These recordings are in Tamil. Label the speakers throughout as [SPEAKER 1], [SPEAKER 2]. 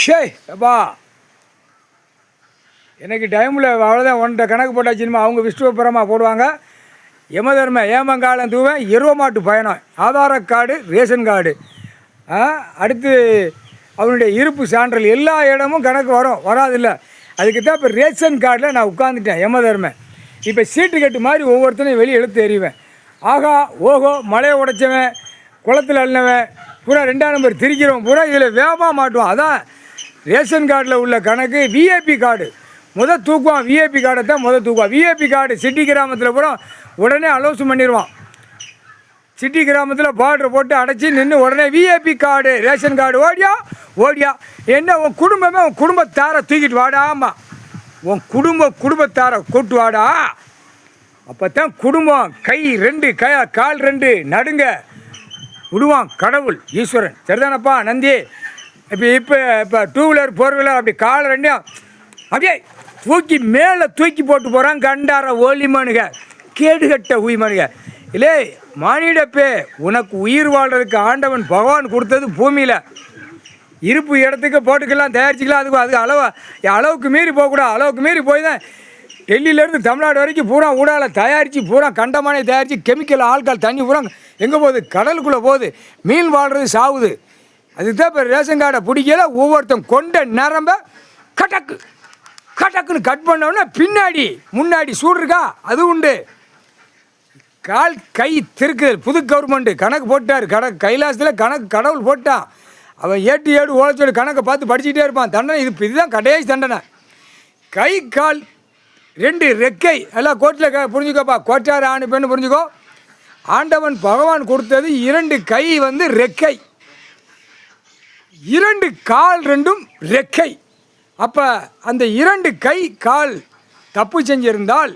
[SPEAKER 1] ஷே அப்பா எனக்கு டைமில் அவ்வளோதான் ஒன்றை கணக்கு போட்டாச்சுமா அவங்க விஷ்ணுபுரமாக போடுவாங்க. யமதர்ம ஏமங்காலம் தூவன் இருவமாட்டு பயணம் ஆதார கார்டு ரேஷன் கார்டு அடுத்து அவனுடைய இருப்பு சான்றிதழ் எல்லா இடமும் கணக்கு வராதில்லை. அதுக்கு தான் இப்போ ரேஷன் கார்டில் நான் உட்காந்துட்டேன் யமதர்மன். இப்போ சீட்டு கட்டு மாதிரி ஒவ்வொருத்தனையும் வெளியே எடுத்து எறிவேன். ஆகா ஓஹோ மலையை உடைச்சவன் குளத்தில் அள்ளினவன் பூரா 2ஆம் நம்பர் திரிக்கிறவன் பூரா இதில் வேகமாக மாட்டுவான். அதான் ரேஷன் கார்டில் உள்ள கணக்கு. VIP card தூக்குவான். விஐபி கார்டை தான் தூக்குவான். விஐபி கார்டு சிட்டி கிராமத்தில் பூரா உடனே அலோஸ் பண்ணிடுவான். சிட்டி கிராமத்தில் பார்டர் போட்டு அடைச்சி நின்று உடனே விஐபி கார்டு ரேஷன் கார்டு ஓடியா என்ன உன் குடும்பமே உன் குடும்பத்தாரை தூக்கிட்டு வாடாமா உன் குடும்பத்தாரை கூட்டு வாடா. அப்போ தான் குடும்பம் கை 2 கால் 2 நடுங்க விடுவான் கடவுள் ஈஸ்வரன். சரிதானப்பா நந்தி? இப்போ 2 வீலர் 4 வீலர் அப்படி கால் 2 அப்படியே தூக்கி மேலே தூக்கி போட்டு போகிறான். கண்டார ஓலிமனுங்க கேடுகட்ட உயிமனுங்க. இல்லை மானிடப்பே உனக்கு உயிர் வாழ்கிறதுக்கு ஆண்டவன் பகவான் கொடுத்தது பூமியில் இருப்பு இடத்துக்கு போட்டுக்கலாம் தயாரிச்சிக்கலாம். அதுக்கு அளவுக்கு மீறி போகக்கூடாது. அளவுக்கு மீறி போய் தான் டெல்லியிலேருந்து தமிழ்நாடு வரைக்கும் பூரா ஊடால தயாரித்து பூரா கண்டமானே தயாரித்து கெமிக்கல் ஆட்கள் தண்ணி பூரா எங்கே போகுது? கடலுக்குள்ளே போகுது. மீன் வாழ்கிறது சாவுது. அதுதான் இப்போ ரேஷன் கார்டை பிடிக்கல. ஒவ்வொருத்தன் கொண்ட நரம்ப கட்டக்குன்னு கட் பண்ணோன்னா பின்னாடி முன்னாடி சூடு இருக்கா அது உண்டு. கால் கை திருக்குதல். புது கவர்மெண்ட்டு கணக்கு போட்டார். கைலாசத்தில் கணக்கு கடவுள் போட்டான். அவன் 7 ஓலச்சோடு கணக்கை பார்த்து படிச்சுக்கிட்டே இருப்பான். தண்டனை இதுதான் கடைசி தண்டனை. கை கால் 2 ரெக்கை எல்லாம் கோர்ட்டில் புரிஞ்சுக்கோப்பா. கோட்டார் ஆணு பெண்ணு புரிஞ்சுக்கோ. ஆண்டவன் பகவான் கொடுத்தது 2 கை ரெக்கை, 2 கால் 2ம் ரெக்கை. அப்போ அந்த 2 கை கால் தப்பு செஞ்சிருந்தால்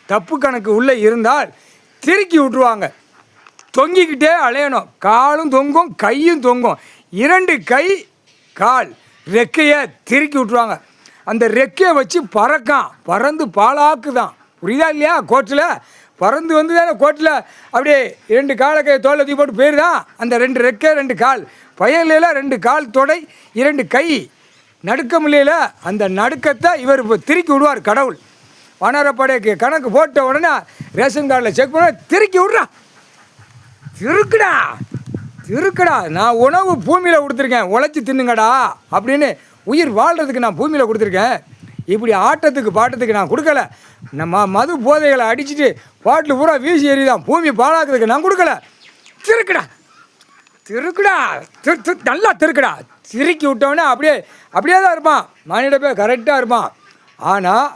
[SPEAKER 1] தப்பு கணக்கு உள்ளே இருந்தால் திருக்கி விட்ருவாங்க. தொங்கிக்கிட்டே அலையணும். காலும் தொங்கும் கையும் தொங்கும். 2 கை கால் ரெக்கையை திருக்கி விட்ருவாங்க. அந்த ரெக்கையை வச்சு பறந்து பாலாக்குதான். புரியுதா இல்லையா? கோர்ட்டில் பறந்து தானே கோர்ட்டில் அப்படியே 2 காலை கை தோலை தூக்கி போட்டு போயிருதான். அந்த 2 ரெக்கை 2 கால் பயனில் 2 கால் தொடை 2 கை நடுக்கம் இல்லையில அந்த நடுக்கத்தை இவர் இப்போ திருக்கி விடுவார் கடவுள். வானரப்படைக்கு கணக்கு போட்ட உடனே ரேஷன் கார்டில் செக் பண்ண திருக்கி விட்றான். திருக்குடா நான் உணவு பூமியில் கொடுத்துருக்கேன் உழைச்சி தின்னுங்கடா அப்படின்னு. உயிர் வாழ்கிறதுக்கு நான் பூமியில் கொடுத்துருக்கேன். இப்படி ஆட்டத்துக்கு பாட்டத்துக்கு நான் கொடுக்கல. நம்ம மது போதைகளை அடிச்சுட்டு பாட்டில் பூரா வீசி எறிதான் பூமி பாழாக்கிறதுக்கு நான் கொடுக்கல. திருக்குடா நல்லா திருக்குடா. திருக்கி விட்டவொடனே அப்படியே தான் இருப்பான். மானிடப்பே கரெக்டாக இருப்பான். ஆனால்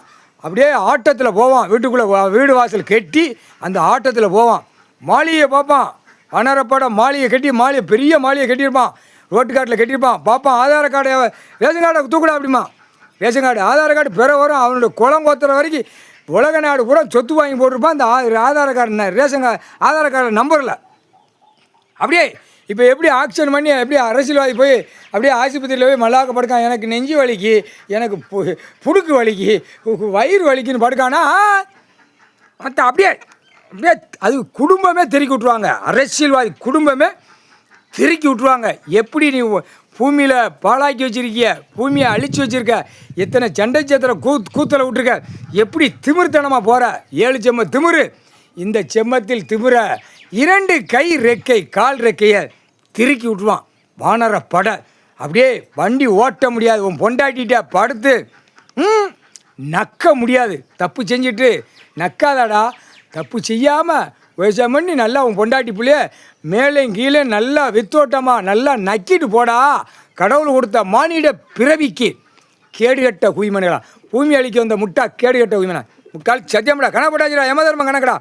[SPEAKER 1] அப்படியே ஆட்டத்தில் போவான். வீட்டுக்குள்ளே வீடு வாசல் கட்டி அந்த ஆட்டத்தில் போவான். மாளிகையை பார்ப்பான். அனரப்பட மாளிகை கட்டி பெரிய மாளிகை கட்டியிருப்பான். ரோட்டு காட்டில் கட்டியிருப்பான். பார்ப்பான். ஆதார கார்டை ரேஷன் கார்டை தூக்கூடா அப்படிமா. ரேஷன் கார்டு ஆதார கார்டு பிற வரும். அவனுடைய குளம் கொத்துற வரைக்கும் உலக நாடு பூரா சொத்து வாங்கி போட்டிருப்பான். அந்த ஆதார கார்டு ரேஷன் கார்டு ஆதார கார்டு நம்பரில் அப்படியே. இப்போ எப்படி ஆக்ஷன் பண்ணி எப்படி அரசியல்வாதி போய் அப்படியே ஆஸ்பத்திரியில் போய் மல்லாக்க படுக்கான். எனக்கு நெஞ்சு வலிக்கு, எனக்கு புடுக்கு வலிக்கு, வயிறு வலிக்குன்னு படுக்கானா மற்ற அப்படியே அது குடும்பமே திருக்கி விட்ருவாங்க. அரசியல்வாதி குடும்பமே திருக்கி விட்ருவாங்க. எப்படி நீ பூமியில் பாழாக்கி வச்சுருக்கிய, பூமியை அழித்து வச்சுருக்க, எத்தனை சண்டை சேத்திர கூத்தலை விட்டுருக்க, எப்படி திமிர்த்தனமாக போகிற 7 செம்ம திமிரு. இந்த செம்மத்தில் திமிர 2 கை ரெக்கை கால் ரெக்கையை திருக்கி விட்ருவான். வானர படை அப்படியே வண்டி ஓட்ட முடியாது. உன் பொண்டாட்டிகிட்ட படுத்து நக்க முடியாது. தப்பு செஞ்சுட்டு நக்காதாடா. தப்பு செய்யாமல் விவசாயம் பண்ணி நல்லா உன் பொண்டாட்டி பிள்ளைய மேலேயும் கீழே நல்லா வித்தோட்டமாக நல்லா நக்கிட்டு போடா. கடவுள் கொடுத்த மானிட பிறவிக்கு கேடுகட்ட குய்மனைகளா. பூமி அழிக்க வந்த முட்டா கேடுகட்ட குய்மனை முக்கால் சத்தியம்டா. கணப்பட்டாச்சுடா யமதர்மம் கணக்கடா.